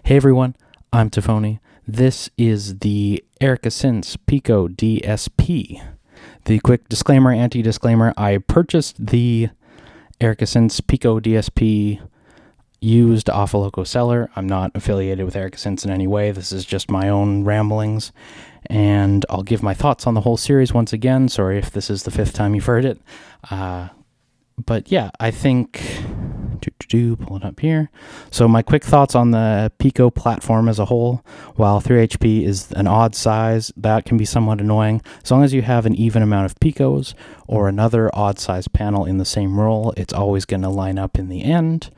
Hey everyone, I'm Tafony. This is the Erica Synths Pico DSP. The quick disclaimer, anti-disclaimer, I purchased the Erica Synths Pico DSP used off a local seller. I'm not affiliated with Erica Synths in any way. This is just my own ramblings, and I'll give my thoughts on the whole series once again. Sorry if this is the fifth time you've heard it. But yeah, I think... pull it up here. So my quick thoughts on the Pico platform as a whole. While 3HP is an odd size, that can be somewhat annoying. As long as you have an even amount of Picos or another odd size panel in the same roll, it's always going to line up in the end.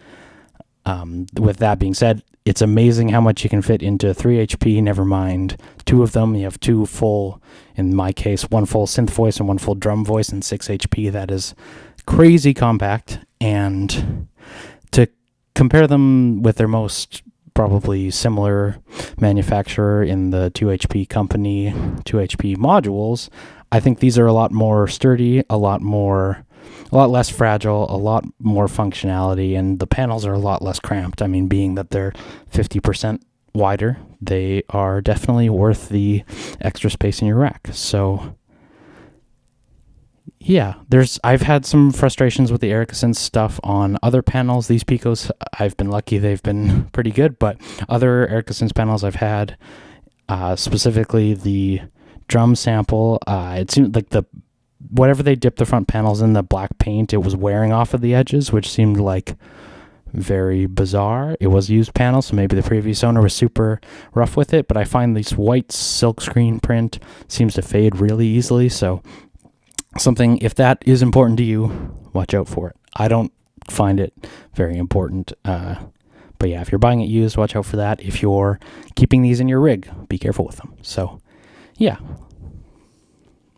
With that being said, it's amazing how much you can fit into 3HP, never mind two of them. You have two full, in my case, one full synth voice and one full drum voice, and 6HP. That is crazy compact. And to compare them with their most probably similar manufacturer in the 2HP company, 2HP modules, I think these are a lot more sturdy, a lot less fragile, a lot more functionality, and the panels are a lot less cramped. I mean, being that they're 50% wider, they are definitely worth the extra space in your rack. So yeah, I've had some frustrations with the Erica Synths stuff on other panels. These Picos, I've been lucky, they've been pretty good, but other Erica Synths panels I've had, specifically the drum sample, it seemed like whatever they dipped the front panels in, the black paint, it was wearing off of the edges, which seemed like very bizarre. It was used panel, so maybe the previous owner was super rough with it, but I find this white silk screen print seems to fade really easily, so something, if that is important to you, watch out for it. I don't find it very important, but yeah, if you're buying it used, watch out for that. If you're keeping these in your rig, be careful with them. So yeah,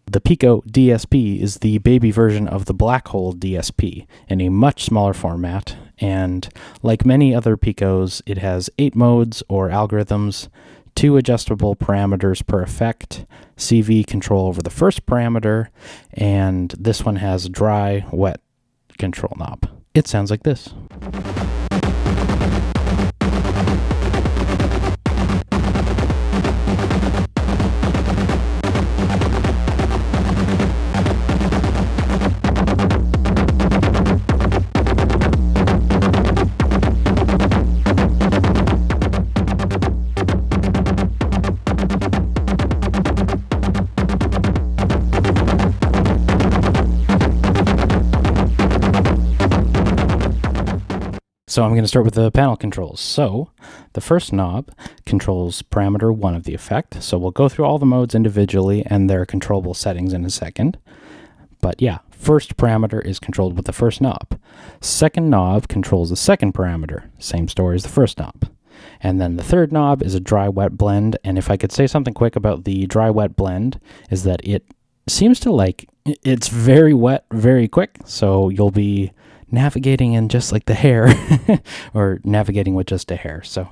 the Pico DSP is the baby version of the Black Hole DSP in a much smaller format, and like many other Picos, it has 8 modes or algorithms, 2 adjustable parameters per effect, CV control over the first parameter, and this one has a dry, wet control knob. It sounds like this. So I'm going to start with the panel controls. So the first knob controls parameter 1 of the effect. So we'll go through all the modes individually and their controllable settings in a second. But yeah, first parameter is controlled with the first knob. Second knob controls the second parameter. Same story as the first knob. And then the third knob is a dry-wet blend. And if I could say something quick about the dry-wet blend, is that it seems to it's very wet, very quick. So you'll be navigating in just like the hair or navigating with just a hair. So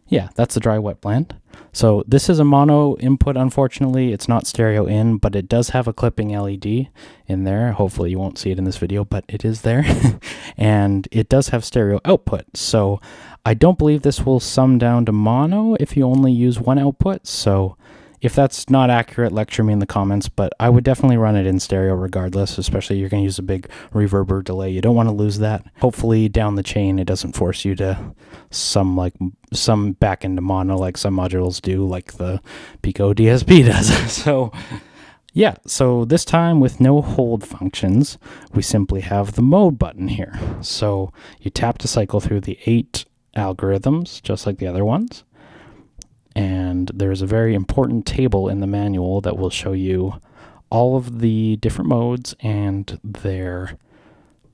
yeah, that's the dry wet blend. So this is a mono input. Unfortunately, it's not stereo in, but it does have a clipping LED in there. Hopefully you won't see it in this video, but it is there. And it does have stereo output. So I don't believe this will sum down to mono if you only use one output. So if that's not accurate, lecture me in the comments, but I would definitely run it in stereo regardless, especially you're going to use a big reverb or delay. You don't want to lose that. Hopefully down the chain, it doesn't force you to some back into mono like some modules do, like the Pico DSP does. So yeah, so this time with no hold functions, we simply have the mode button here. So you tap to cycle through the 8 algorithms, just like the other ones. And there's a very important table in the manual that will show you all of the different modes and their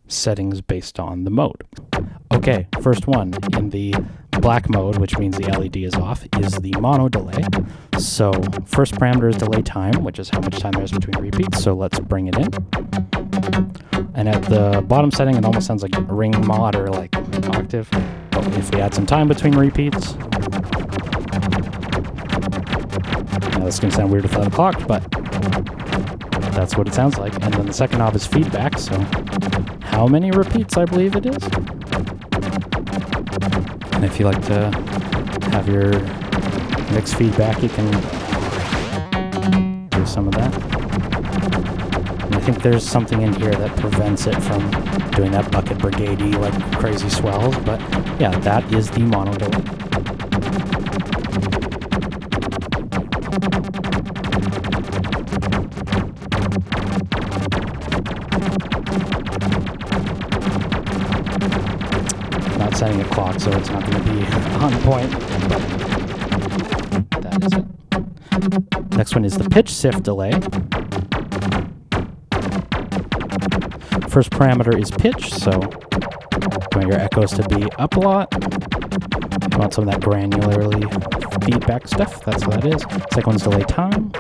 settings based on the mode. Okay, first one in the black mode, which means the LED is off, is the mono delay. So first parameter is delay time, which is how much time there is between repeats. So let's bring it in. And at the bottom setting, it almost sounds like a ring mod or like octave. But if we add some time between repeats, now this is going to sound weird without a clock, but that's what it sounds like. And then the second knob is feedback, so how many repeats I believe it is. And if you like to have your mix feedback, you can do some of that. And I think there's something in here that prevents it from doing that bucket brigade-y, like crazy swells, but yeah, that is the mono delay. Not setting a clock, so it's not going to be on point, but that is it. Next one is the pitch sift delay. First parameter is pitch, so you want your echoes to be up a lot. You want some of that granularly feedback stuff, that's what that is. Second one's delay time.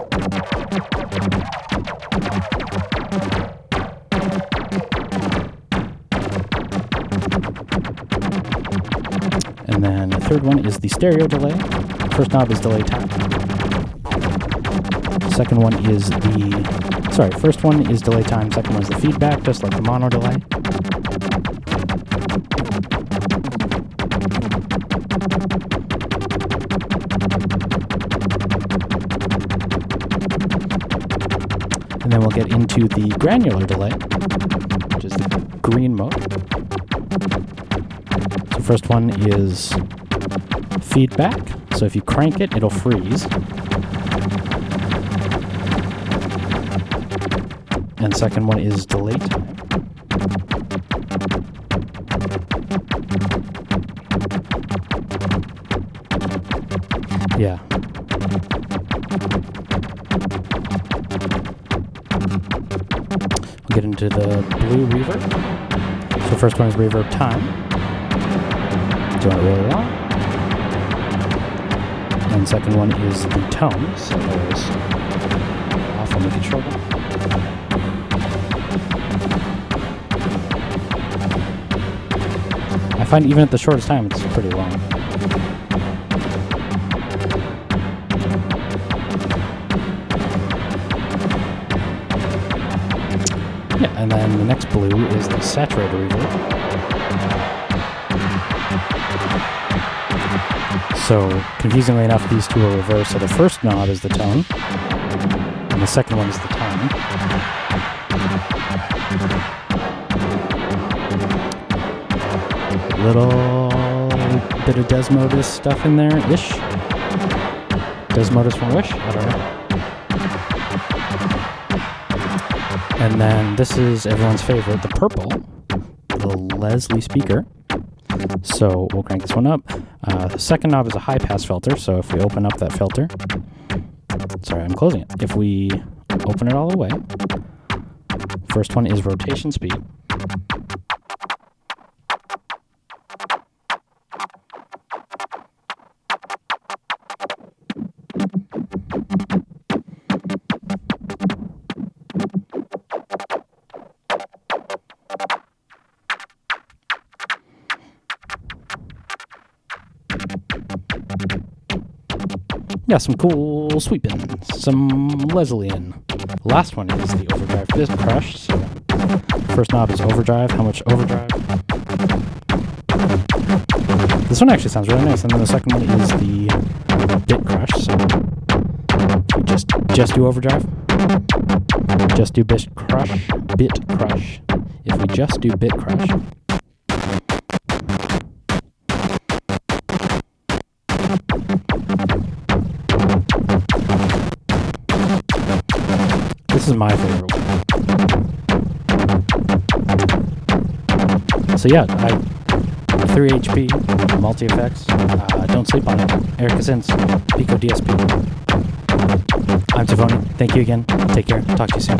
And then the third one is the stereo delay. First knob is delay time. Second one is first one is delay time, second one is the feedback, just like the mono delay. And then we'll get into the granular delay, which is the green mode. So first one is feedback, so if you crank it, it'll freeze. And second one is delay time. Yeah. We'll get into the blue reverb. So first one is reverb time. Doing it really well. And second one is the tone. So there's off on the control bar. I find even at the shortest time, it's pretty long. Yeah, and then the next blue is the saturated reverb. So, confusingly enough, these two are reversed. So the first knob is the tone, and the second one is the time. Little bit of Desmodus stuff in there-ish. Desmodus from Wish? I don't know. And then this is everyone's favorite, the purple, the Leslie speaker. So we'll crank this one up. The second knob is a high-pass filter, so if we open up that filter... Sorry, I'm closing it. If we open it all the way, first one is rotation speed. Yeah, some cool sweeping, some Leslie-in. Last one is the overdrive bit crush. So first knob is overdrive. How much overdrive? This one actually sounds really nice. And then the second one is the bit crush. So we just do overdrive. Just do bit crush. Bit crush. If we just do bit crush. This is my favorite one. So yeah, 3 HP, multi-effects, don't sleep on it. Erica Synths, Pico DSP. I'm Tafony, thank you again, take care, talk to you soon.